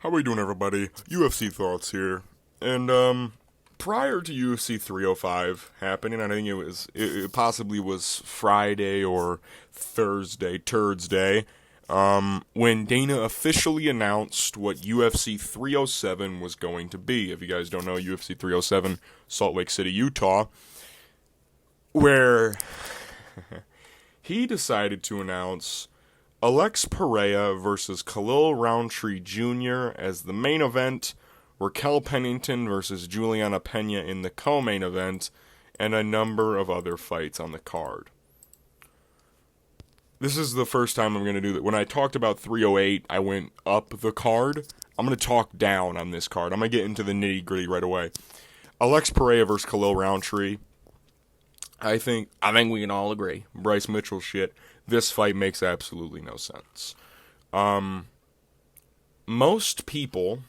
How we doing, everybody? UFC Thoughts here. And, prior to UFC 305 happening, I think it possibly was Friday or Thursday, when Dana officially announced what UFC 307 was going to be. If you guys don't know, UFC 307, Salt Lake City, Utah, where he decided to announce Alex Pereira versus Khalil Roundtree Jr. as the main event, Raquel Pennington versus Juliana Pena in the co-main event, and a number of other fights on the card. This is the first time I'm going to do that. When I talked about 308, I went up the card. I'm going to talk down on this card. I'm going to get into the nitty-gritty right away. Alex Pereira versus Khalil Roundtree. I think we can all agree. Bryce Mitchell shit. This fight makes absolutely no sense. Most people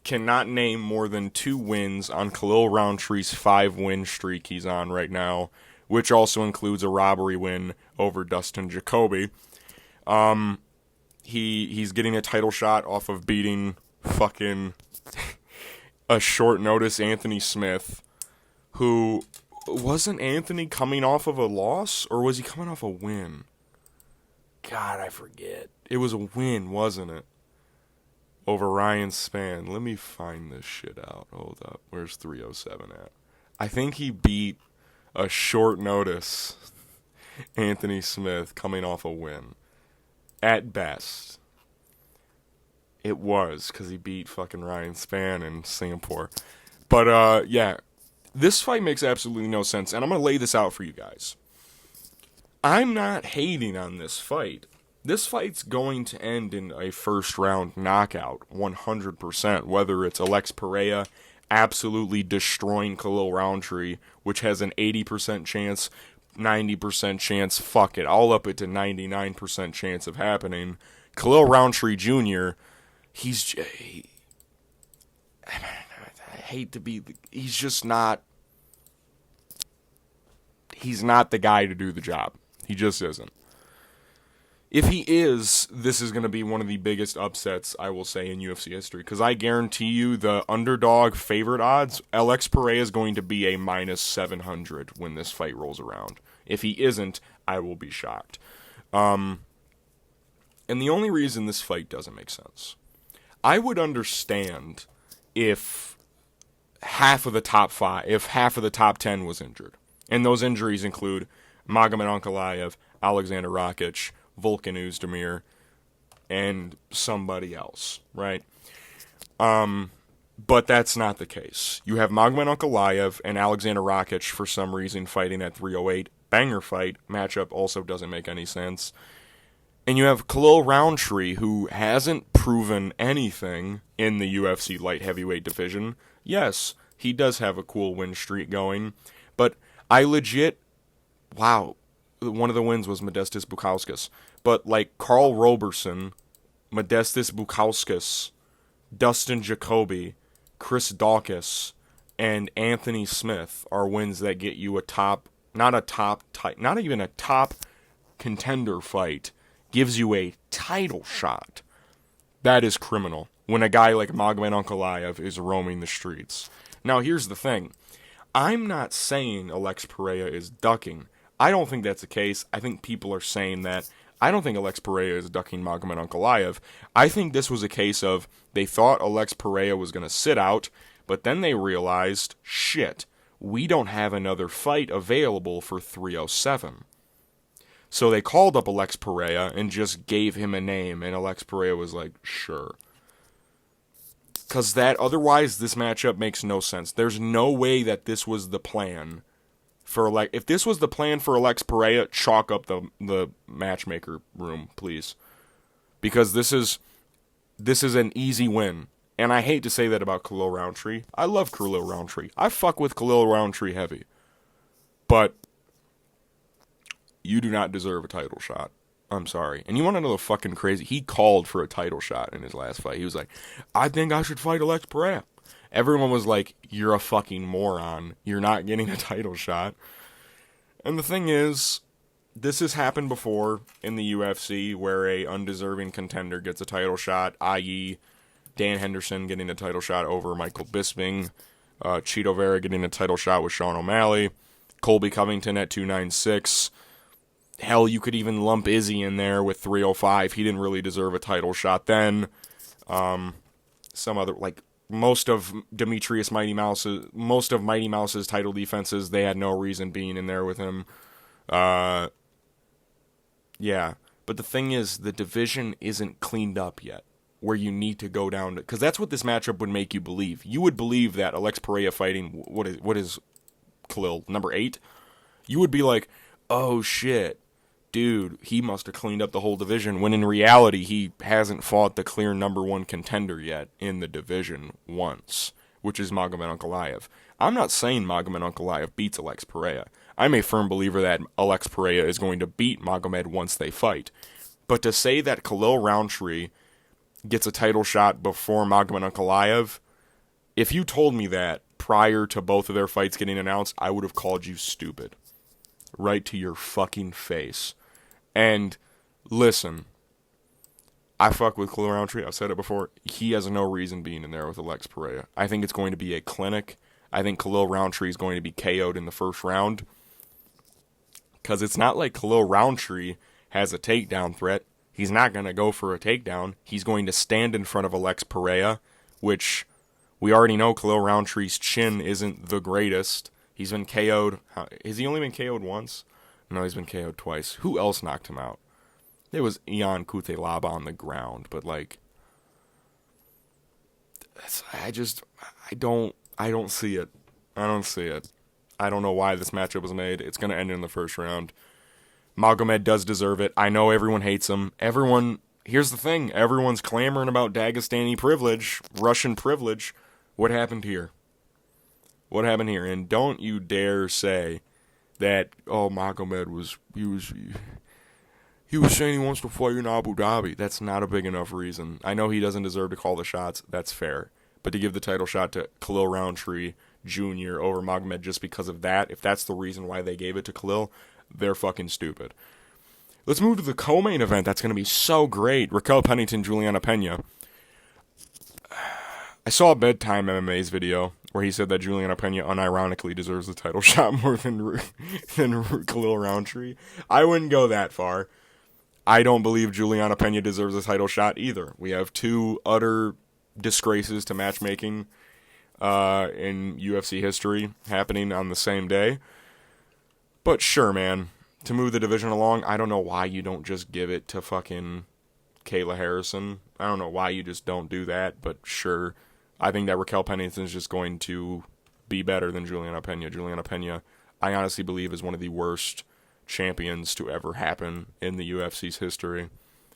cannot name more than 2 wins on Khalil Rountree's 5-win streak he's on right now, which also includes a robbery win over Dustin Jacoby. He's getting a title shot off of beating fucking a short notice Anthony Smith, who wasn't Anthony coming off of a loss, or was he coming off a win? God, I forget. It was a win, wasn't it? Over Ryan Spann. Let me find this shit out. Hold up. Where's 307 at? I think he beat a short notice Anthony Smith coming off a win. At best. It was, because he beat fucking Ryan Spann in Singapore. But, yeah. This fight makes absolutely no sense, and I'm going to lay this out for you guys. I'm not hating on this fight. This fight's going to end in a first-round knockout, 100%, whether it's Alex Pereira absolutely destroying Khalil Roundtree, which has an 80% chance, 90% chance, fuck it, I'll up it to 99% chance of happening. Khalil Roundtree Jr., he's not the guy to do the job. He just isn't. If he is, this is going to be one of the biggest upsets, I will say, in UFC history. Because I guarantee you the underdog favorite odds, Alex Pereira is going to be a minus 700 when this fight rolls around. If he isn't, I will be shocked. And the only reason this fight doesn't make sense, I would understand if half of the top 10 was injured. And those injuries include Magomed Ankalaev, Alexander Rakic, Volkan Oezdemir, and somebody else, right? But that's not the case. You have Magomed Ankalaev and Alexander Rakic for some reason fighting at 308. Banger fight. Matchup also doesn't make any sense. And you have Khalil Roundtree, who hasn't proven anything in the UFC light heavyweight division. Yes, he does have a cool win streak going, but I legit, wow, one of the wins was Modestas Bukauskas. But like Carl Roberson, Modestas Bukauskas, Dustin Jacoby, Chris Daukaus, and Anthony Smith are wins that get you not even a top contender fight, gives you a title shot. That is criminal when a guy like Magomed Ankalaev is roaming the streets. Now here's the thing. I'm not saying Alex Pereira is ducking. I don't think that's the case. I think people are saying that. I don't think Alex Pereira is ducking Magomed Ankalaev. I think this was a case of they thought Alex Pereira was going to sit out, but then they realized, shit, we don't have another fight available for 307. So they called up Alex Pereira and just gave him a name, and Alex Pereira was like, sure. Because otherwise this matchup makes no sense. There's no way that this was the plan for if this was the plan for Alex Pereira, chalk up the matchmaker room, please. Because this is an easy win. And I hate to say that about Khalil Roundtree. I love Khalil Roundtree. I fuck with Khalil Roundtree heavy. But you do not deserve a title shot. I'm sorry. And you want to know the fucking crazy? He called for a title shot in his last fight. He was like, I think I should fight Alex Pereira. Everyone was like, you're a fucking moron. You're not getting a title shot. And the thing is, this has happened before in the UFC where a undeserving contender gets a title shot, i.e., Dan Henderson getting a title shot over Michael Bisping. Cheeto Vera getting a title shot with Sean O'Malley. Colby Covington at 296. Hell, you could even lump Izzy in there with 305. He didn't really deserve a title shot then. Some other, like, most of Mighty Mouse's title defenses, they had no reason being in there with him. Yeah. But the thing is, the division isn't cleaned up yet, where you need to go down to, because that's what this matchup would make you believe. You would believe that Alex Pereira fighting, what is Khalil, number 8? You would be like, oh shit, dude, he must have cleaned up the whole division, when in reality, he hasn't fought the clear number 1 contender yet in the division once, which is Magomed Ankalaev. I'm not saying Magomed Ankalaev beats Alex Pereira. I'm a firm believer that Alex Pereira is going to beat Magomed once they fight. But to say that Khalil Roundtree gets a title shot before Magomed Ankalaev, if you told me that prior to both of their fights getting announced, I would have called you stupid. Right to your fucking face. And listen, I fuck with Khalil Roundtree. I've said it before. He has no reason being in there with Alex Pereira. I think it's going to be a clinic. I think Khalil Roundtree is going to be KO'd in the first round. Because it's not like Khalil Roundtree has a takedown threat. He's not going to go for a takedown. He's going to stand in front of Alex Pereira, which we already know Khalil Roundtree's chin isn't the greatest. He's been KO'd. Has he only been KO'd once? No, he's been KO'd twice. Who else knocked him out? There was Ion Kutelaba on the ground, but like, I don't see it. I don't see it. I don't know why this matchup was made. It's going to end in the first round. Magomed does deserve it. I know everyone hates him. Here's the thing. Everyone's clamoring about Dagestani privilege, Russian privilege. What happened here? What happened here? And don't you dare say that, oh, Magomed was saying he wants to fight in Abu Dhabi. That's not a big enough reason. I know he doesn't deserve to call the shots. That's fair. But to give the title shot to Khalil Roundtree Jr. over Magomed just because of that, if that's the reason why they gave it to Khalil, they're fucking stupid. Let's move to the co-main event. That's going to be so great. Raquel Pennington, Juliana Pena. I saw a Bedtime MMA's video where he said that Juliana Pena unironically deserves the title shot more than Khalil Roundtree. I wouldn't go that far. I don't believe Juliana Pena deserves a title shot either. We have 2 utter disgraces to matchmaking in UFC history happening on the same day. But sure, man, to move the division along, I don't know why you don't just give it to fucking Kayla Harrison. I don't know why you just don't do that, but sure. I think that Raquel Pennington is just going to be better than Juliana Pena. Juliana Pena, I honestly believe, is one of the worst champions to ever happen in the UFC's history.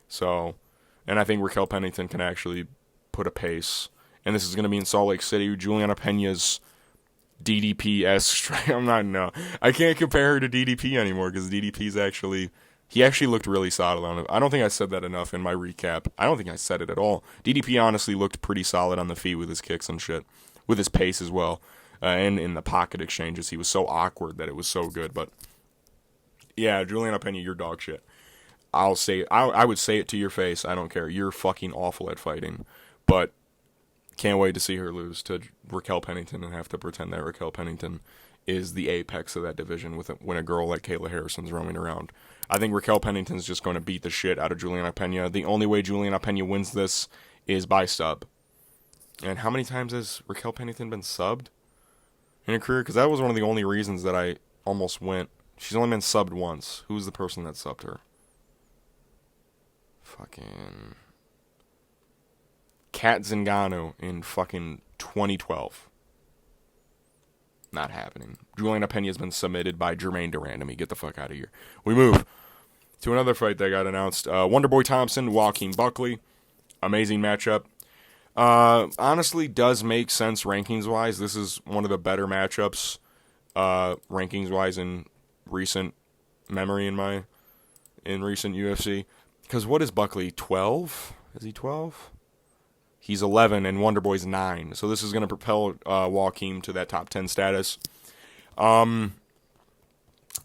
So, and I think Raquel Pennington can actually put a pace. And this is going to be in Salt Lake City. Juliana Pena's DDP-esque. I can't compare her to DDP anymore because DDP's he actually looked really solid on it. I don't think I said that enough in my recap. I don't think I said it at all. DDP honestly looked pretty solid on the feet with his kicks and shit. With his pace as well. And in the pocket exchanges, he was so awkward that it was so good. But yeah, Juliana Pena, you're dog shit. I would say it to your face. I don't care. You're fucking awful at fighting. But can't wait to see her lose to Raquel Pennington and have to pretend that Raquel Pennington is the apex of that division when a girl like Kayla Harrison's roaming around. I think Raquel Pennington's just going to beat the shit out of Juliana Pena. The only way Juliana Pena wins this is by sub. And how many times has Raquel Pennington been subbed in her career? Because that was one of the only reasons that I almost went. She's only been subbed once. Who's the person that subbed her? Fucking Kat Zingano in fucking 2012. Not happening. Juliana Pena has been submitted by Jermaine Durandamy. Get the fuck out of here. We move to another fight that got announced. Wonderboy Thompson, Joaquin Buckley. Amazing matchup. Honestly, does make sense rankings-wise. This is one of the better matchups rankings-wise in recent memory in recent UFC. Because what is Buckley, 12? Is he 12? He's 11, and Wonderboy's 9. So this is going to propel Joaquin to that top 10 status.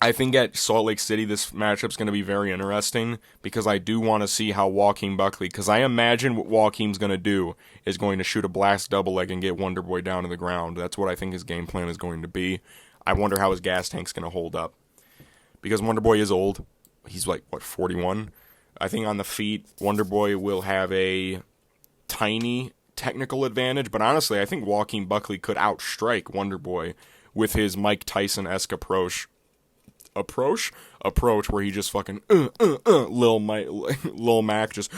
I think at Salt Lake City, this matchup's going to be very interesting because I do want to see how Joaquin Buckley, because I imagine what Joaquin's going to do is going to shoot a blast double leg and get Wonder Boy down to the ground. That's what I think his game plan is going to be. I wonder how his gas tank's going to hold up because Wonder Boy is old. He's like, 41? I think on the feet, Wonder Boy will have a tiny technical advantage, but honestly, I think Joaquin Buckley could outstrike Wonder Boy with his Mike Tyson-esque approach where he just fucking Lil Mac just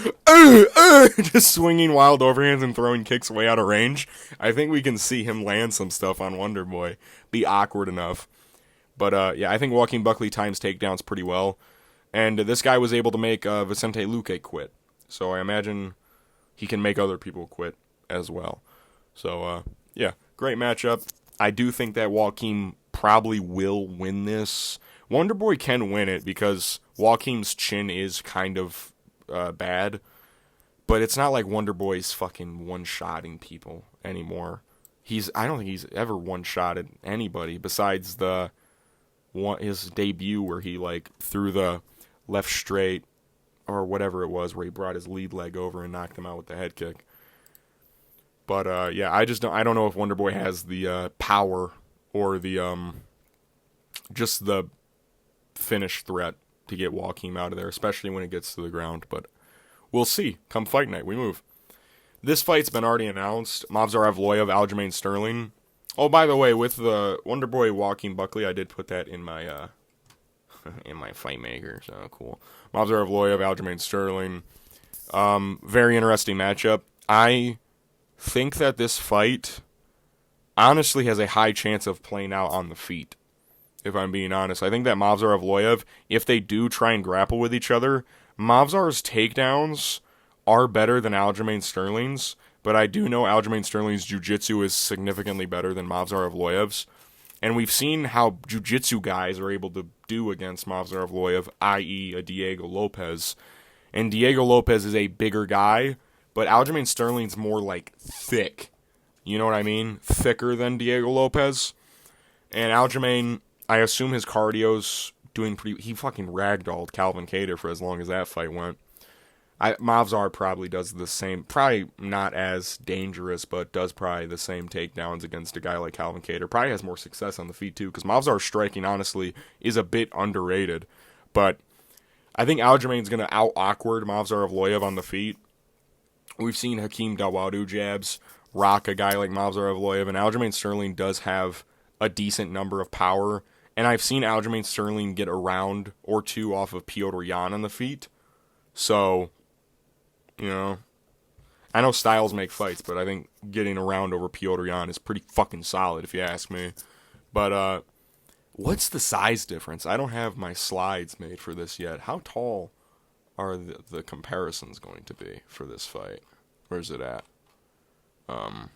just swinging wild overhands and throwing kicks way out of range. I think we can see him land some stuff on Wonder Boy, be awkward enough. But yeah, I think Joaquin Buckley times takedowns pretty well, and this guy was able to make Vicente Luque quit, so I imagine he can make other people quit as well. So yeah, great matchup. I do think that Joaquin probably will win this. Wonder Boy can win it because Joaquin's chin is kind of bad, but it's not like Wonder Boy's fucking one-shotting people anymore. I don't think he's ever one-shotted anybody besides his debut where he like threw the left straight or whatever it was where he brought his lead leg over and knocked him out with the head kick. But yeah, I don't know if Wonder Boy has the power or the just the finish threat to get Joaquin out of there, especially when it gets to the ground. But we'll see. Come fight night, we move. This fight's been already announced. Movsar Evloev, Aljamain Sterling. Oh, by the way, with the Wonder Boy Joaquin Buckley, I did put that in my in my fight maker, so cool. Movsar Evloev, Aljamain Sterling. Very interesting matchup. I think that this fight honestly has a high chance of playing out on the feet. If I'm being honest, I think that Movsar Evloev, if they do try and grapple with each other, Movsar's takedowns are better than Aljamain Sterling's, but I do know Aljamain Sterling's jiu-jitsu is significantly better than Movsar Evloev's, and we've seen how jiu-jitsu guys are able to do against Movsar Evloev, i.e. a Diego Lopez, and Diego Lopez is a bigger guy, but Aljamain Sterling's more like thick, you know what I mean? Thicker than Diego Lopez, and Aljamain, I assume his cardio's doing pretty... He fucking ragdolled Calvin Kattar for as long as that fight went. Movsar probably does the same... Probably not as dangerous, but does probably the same takedowns against a guy like Calvin Kattar. Probably has more success on the feet, too, because Movsar's striking, honestly, is a bit underrated. But I think Aljamain's going to out-awkward Movsar Evloev on the feet. We've seen Hakeem Dawodu jabs rock a guy like Movsar Evloev, and Aljamain Sterling does have a decent number of power. And I've seen Aljamain Sterling get a round or two off of Petr Yan on the feet. So, you know, I know styles make fights, but I think getting a round over Petr Yan is pretty fucking solid, if you ask me. But what's the size difference? I don't have my slides made for this yet. How tall are the comparisons going to be for this fight? Where's it at? Aljo.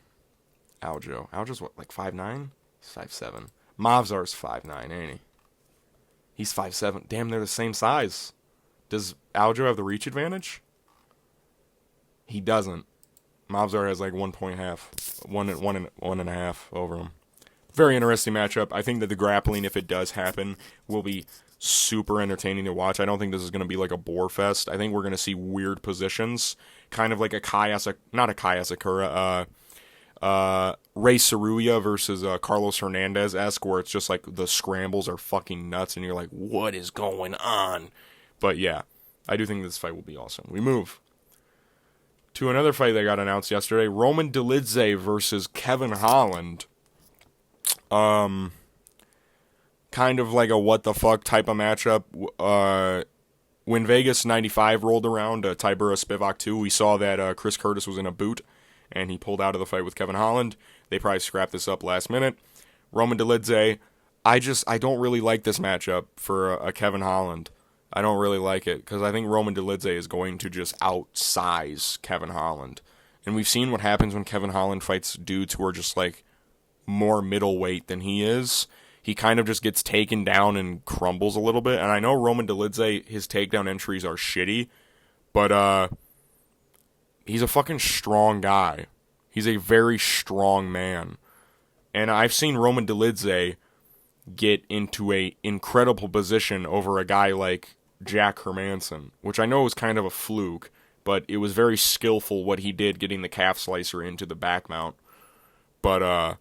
Aljo's what, like 5'9"? He's 5'7". Movsar's 5'9", ain't he? He's 5'7". Damn, they're the same size. Does Aljo have the reach advantage? He doesn't. Movsar has like 1.5 over him. Very interesting matchup. I think that the grappling, if it does happen, will be super entertaining to watch. I don't think this is going to be like a bore fest. I think we're going to see weird positions, kind of like Ray Saruya versus Carlos Hernandez-esque, where it's just like the scrambles are fucking nuts and you're like, what is going on? But yeah, I do think this fight will be awesome. We move to another fight that got announced yesterday. Roman Dolidze versus Kevin Holland. Kind of like a what the fuck type of matchup. When Vegas 95 rolled around, Tybura Spivak 2, we saw that Chris Curtis was in a boot and he pulled out of the fight with Kevin Holland. They probably scrapped this up last minute. Roman Dolidze, I don't really like this matchup for a Kevin Holland. I don't really like it because I think Roman Dolidze is going to just outsize Kevin Holland. And we've seen what happens when Kevin Holland fights dudes who are just like more middleweight than he is. He kind of just gets taken down and crumbles a little bit. And I know Roman Dolidze, his takedown entries are shitty, but he's a fucking strong guy. He's a very strong man. And I've seen Roman Dolidze get into a incredible position over a guy like Jack Hermanson, which I know was kind of a fluke, but it was very skillful what he did getting the calf slicer into the back mount. But,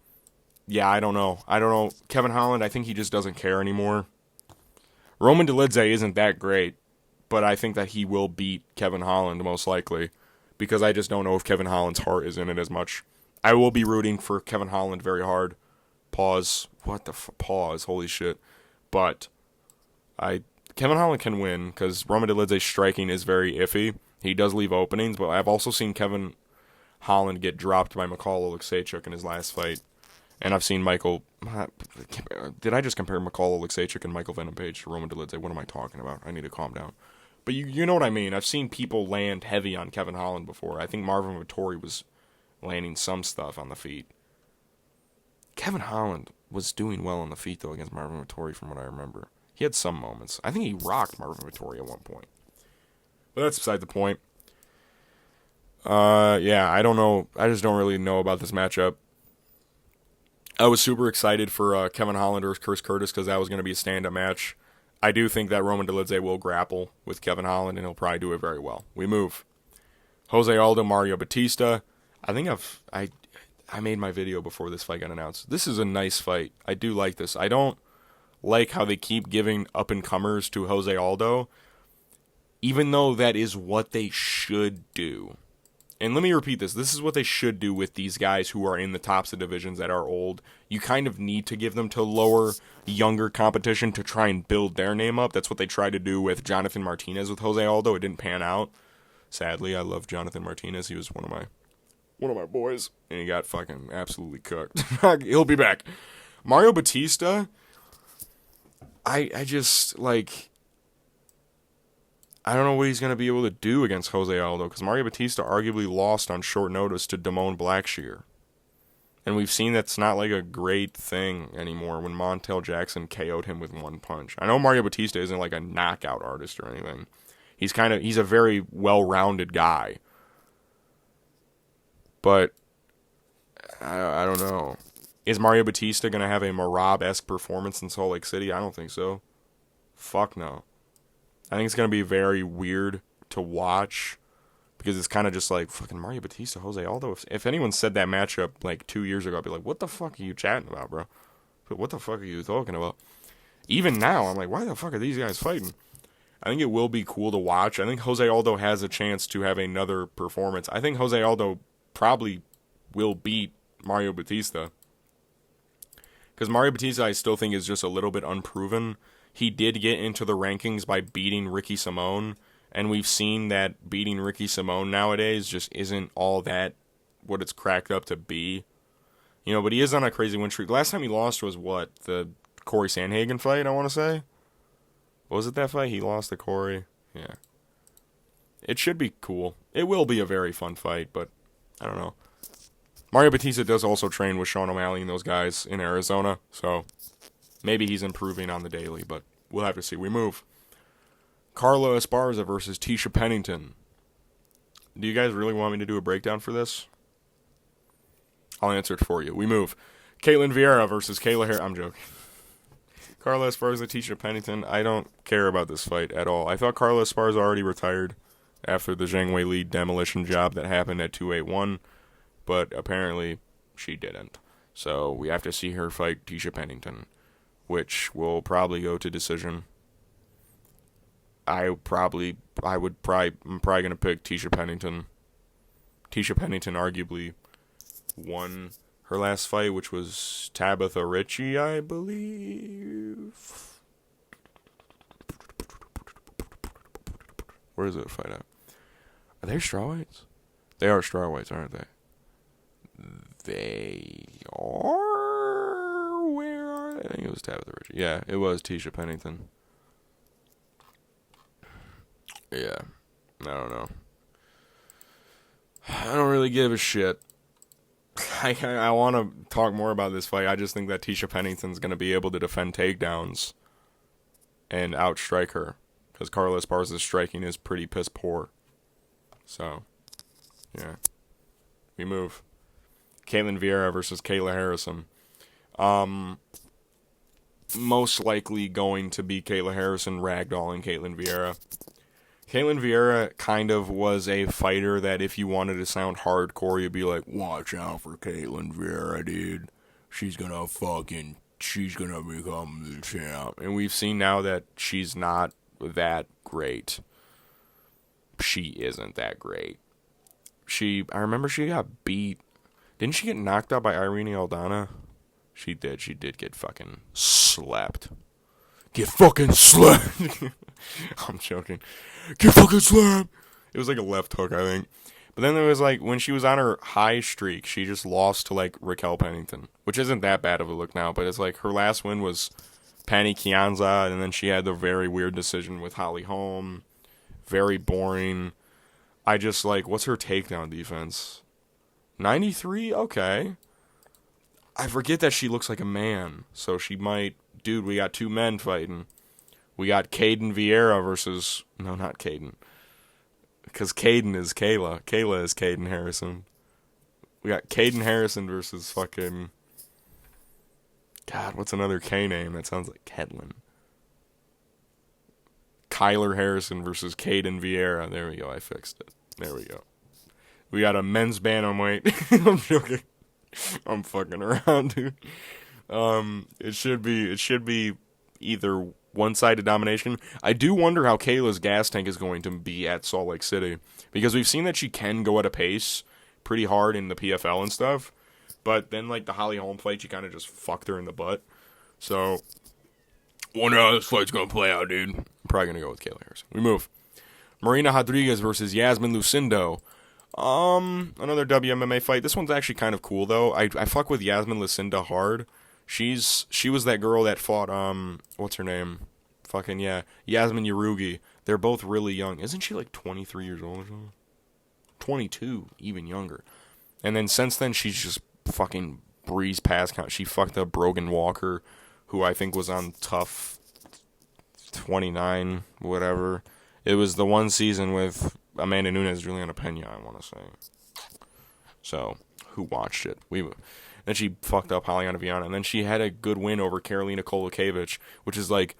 yeah, I don't know. Kevin Holland, I think he just doesn't care anymore. Roman Dolidze isn't that great, but I think that he will beat Kevin Holland most likely, because I just don't know if Kevin Holland's heart is in it as much. I will be rooting for Kevin Holland very hard. Pause. What the pause? Holy shit. But Kevin Holland can win because Roman Dolidze's striking is very iffy. He does leave openings, but I've also seen Kevin Holland get dropped by Mikhail Oleksiejczuk in his last fight. And I've seen did I just compare Mikhail Oleksiejczuk and Michael Venom Page to Roman Dolidze? What am I talking about? I need to calm down. But you know what I mean. I've seen people land heavy on Kevin Holland before. I think Marvin Vettori was landing some stuff on the feet. Kevin Holland was doing well on the feet, though, against Marvin Vettori from what I remember. He had some moments. I think he rocked Marvin Vettori at one point. But that's beside the point. Yeah, I don't know. I just don't really know about this matchup. I was super excited for Kevin Holland versus Chris Curtis because that was going to be a stand-up match. I do think that Roman Dolidze will grapple with Kevin Holland, and he'll probably do it very well. We move. Jose Aldo, Mario Batista. I think I made my video before this fight got announced. This is a nice fight. I do like this. I don't like how they keep giving up-and-comers to Jose Aldo, even though that is what they should do. And let me repeat this. This is what they should do with these guys who are in the tops of divisions that are old. You kind of need to give them to lower, younger competition to try and build their name up. That's what they tried to do with Jonathan Martinez with Jose Aldo. It didn't pan out. Sadly, I love Jonathan Martinez. He was one of my boys, and he got fucking absolutely cooked. He'll be back. Mario Batista, I just, like, I don't know what he's going to be able to do against Jose Aldo, because Mario Batista arguably lost on short notice to Damone Blackshear. And we've seen that's not like a great thing anymore when Montel Jackson KO'd him with one punch. I know Mario Batista isn't like a knockout artist or anything. He's a very well-rounded guy. But I don't know. Is Mario Batista going to have a Marab-esque performance in Salt Lake City? I don't think so. Fuck no. I think it's going to be very weird to watch because it's kind of just like fucking Mario Batista, Jose Aldo. If anyone said that matchup like 2 years ago, I'd be like, what the fuck are you chatting about, bro? What the fuck are you talking about? Even now, I'm like, why the fuck are these guys fighting? I think it will be cool to watch. I think Jose Aldo has a chance to have another performance. I think Jose Aldo probably will beat Mario Batista. Because Mario Batista, I still think, is just a little bit unproven. He did get into the rankings by beating Ricky Simone, and we've seen that beating Ricky Simone nowadays just isn't all that what it's cracked up to be. You know, but he is on a crazy win streak. The last time he lost was what? The Corey Sandhagen fight, I want to say? Was it that fight? He lost to Corey? Yeah. It should be cool. It will be a very fun fight, but I don't know. Mario Batista does also train with Sean O'Malley and those guys in Arizona, so maybe he's improving on the daily, but we'll have to see. We move. Carla Esparza versus Tisha Pennington. Do you guys really want me to do a breakdown for this? I'll answer it for you. We move. Caitlin Vieira versus Kayla Harrison. I'm joking. Carla Esparza, Tisha Pennington. I don't care about this fight at all. I thought Carla Esparza already retired after the Zhang Wei Li demolition job that happened at 281, but apparently she didn't. So we have to see her fight Tisha Pennington, which will probably go to decision. I'm probably going to pick Tisha Pennington. Tisha Pennington arguably won her last fight, which was Tabitha Ritchie, I believe. Where is it fight at? Are they strawweights? They are strawweights, aren't they? They are. Where are they? I think it was Tabitha Ritchie. Yeah, it was Tisha Pennington. Yeah, I don't know. I don't really give a shit. I want to talk more about this fight. I just think that Tisha Pennington's going to be able to defend takedowns and outstrike her, because Carla Esparza's striking is pretty piss poor. So, yeah. We move. Caitlin Vieira versus Kayla Harrison. most likely going to be Kayla Harrison ragdolling Caitlin Vieira. Caitlin Vieira kind of was a fighter that if you wanted to sound hardcore, you'd be like, watch out for Caitlin Vieira, dude. She's gonna become the champ. And we've seen now that she's not that great. She isn't that great. I remember she got beat. Didn't she get knocked out by Irene Aldana? She did. She did get fucking slapped. Get fucking slapped! I'm joking. Get fucking slapped! It was like a left hook, I think. But then there was like, when she was on her high streak, she just lost to like Raquel Pennington. Which isn't that bad of a look now, but it's like her last win was Pannie Kianza, and then she had the very weird decision with Holly Holm. Very boring. I just like, what's her takedown defense? 93? Okay. I forget that she looks like a man, so she might... Dude, we got two men fighting. We got Caden Vieira versus... No, not Caden. Because Caden is Kayla. Kayla is Caden Harrison. We got Caden Harrison versus fucking... God, what's another K name? That sounds like Ketlin. Kyler Harrison versus Caden Vieira. There we go, I fixed it. There we go. We got a men's bantamweight. I'm joking. I'm fucking around, dude. It should be either one-sided domination. I do wonder how Kayla's gas tank is going to be at Salt Lake City, because we've seen that she can go at a pace pretty hard in the PFL and stuff, but then like the Holly Holm fight, she kind of just fucked her in the butt. So, wonder how this fight's gonna play out, dude. I'm probably gonna go with Kayla Harrison. We move. Marina Rodriguez versus Yasmin Lucindo. Another WMMA fight. This one's actually kind of cool though. I fuck with Yasmin Lucinda hard. She was that girl that fought what's her name? Fucking yeah, Yasmin Yarugi. They're both really young. Isn't she like 23 years old or something? 22, even younger. And then since then she's just fucking breezed past. She fucked up Brogan Walker, who I think was on Tough 29, whatever. It was the one season with Amanda Nunes, Juliana Pena, I want to say. So, who watched it? Then she fucked up Polyana Viana, and then she had a good win over Karolina Kolokaevich, which is like,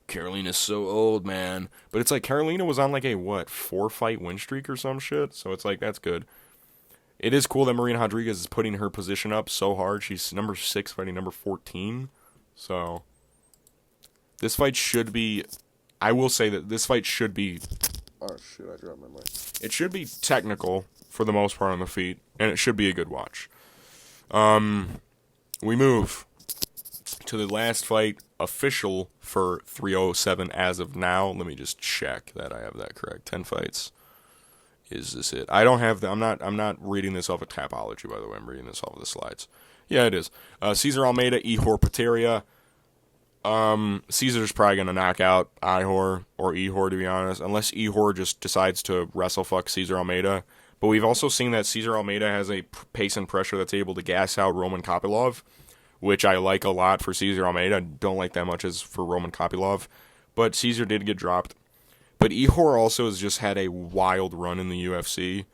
Karolina's so old, man. But it's like, Karolina was on like a, 4-fight win streak or some shit? So it's like, that's good. It is cool that Marina Rodriguez is putting her position up so hard. She's number 6 fighting number 14. So, this fight should be... I will say that this fight should be... Oh, shit, I dropped my mic. It should be technical, for the most part, on the feet, and it should be a good watch. We move to the last fight, official for 307 as of now. Let me just check that I have that correct. 10 fights. Is this it? I don't have the... I'm not reading this off of Tapology, by the way. I'm reading this off of the slides. Yeah, it is. Cesar Almeida, Ihor Pateria. Caesar's probably going to knock out Ihor or Ihor, to be honest, unless Ihor just decides to wrestle fuck Cesar Almeida. But we've also seen that Cesar Almeida has a pace and pressure that's able to gas out Roman Kopylov, which I like a lot for Cesar Almeida. I don't like that much as for Roman Kopylov, but Cesar did get dropped. But Ihor also has just had a wild run in the UFC.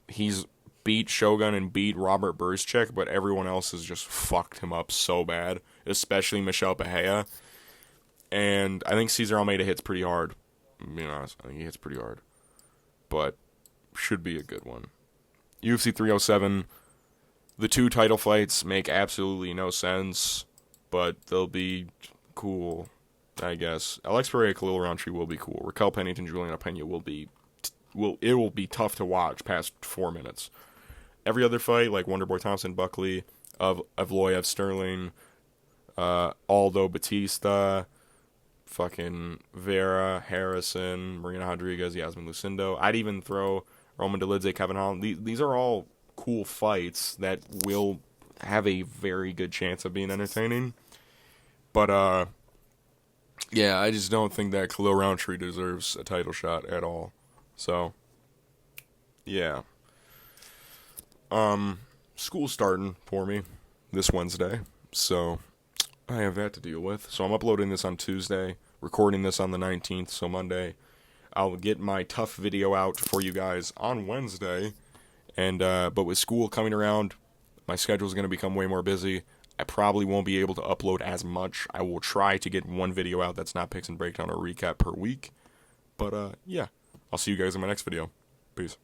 He's beat Shogun and beat Robert Burzczyk, but everyone else has just fucked him up so bad, especially Michel Pereira. And I think Cesar Almeida hits pretty hard. Being honest, I think he hits pretty hard. But should be a good one. UFC 307, the 2 title fights make absolutely no sense, but they'll be cool, I guess. Alex Pereira, Khalil Rountree will be cool. Raquel Pennington, Juliana Pena will be tough to watch past 4 minutes. Every other fight, like Wonderboy Thompson, Buckley, Evloev Sterling, Aldo Batista, fucking Vera, Harrison, Marina Rodriguez, Yasmin Lucindo. I'd even throw Roman Dolidze, Kevin Holland. These are all cool fights that will have a very good chance of being entertaining. But, yeah, I just don't think that Khalil Rountree deserves a title shot at all. So, yeah. School's starting for me this Wednesday, so I have that to deal with. So I'm uploading this on Tuesday, recording this on the 19th, so Monday I'll get my tough video out for you guys on Wednesday. And but with school coming around, my schedule is going to become way more busy. I probably won't be able to upload as much. I will try to get one video out that's not picks and breakdown or recap per week. But yeah, I'll see you guys in my next video. Peace.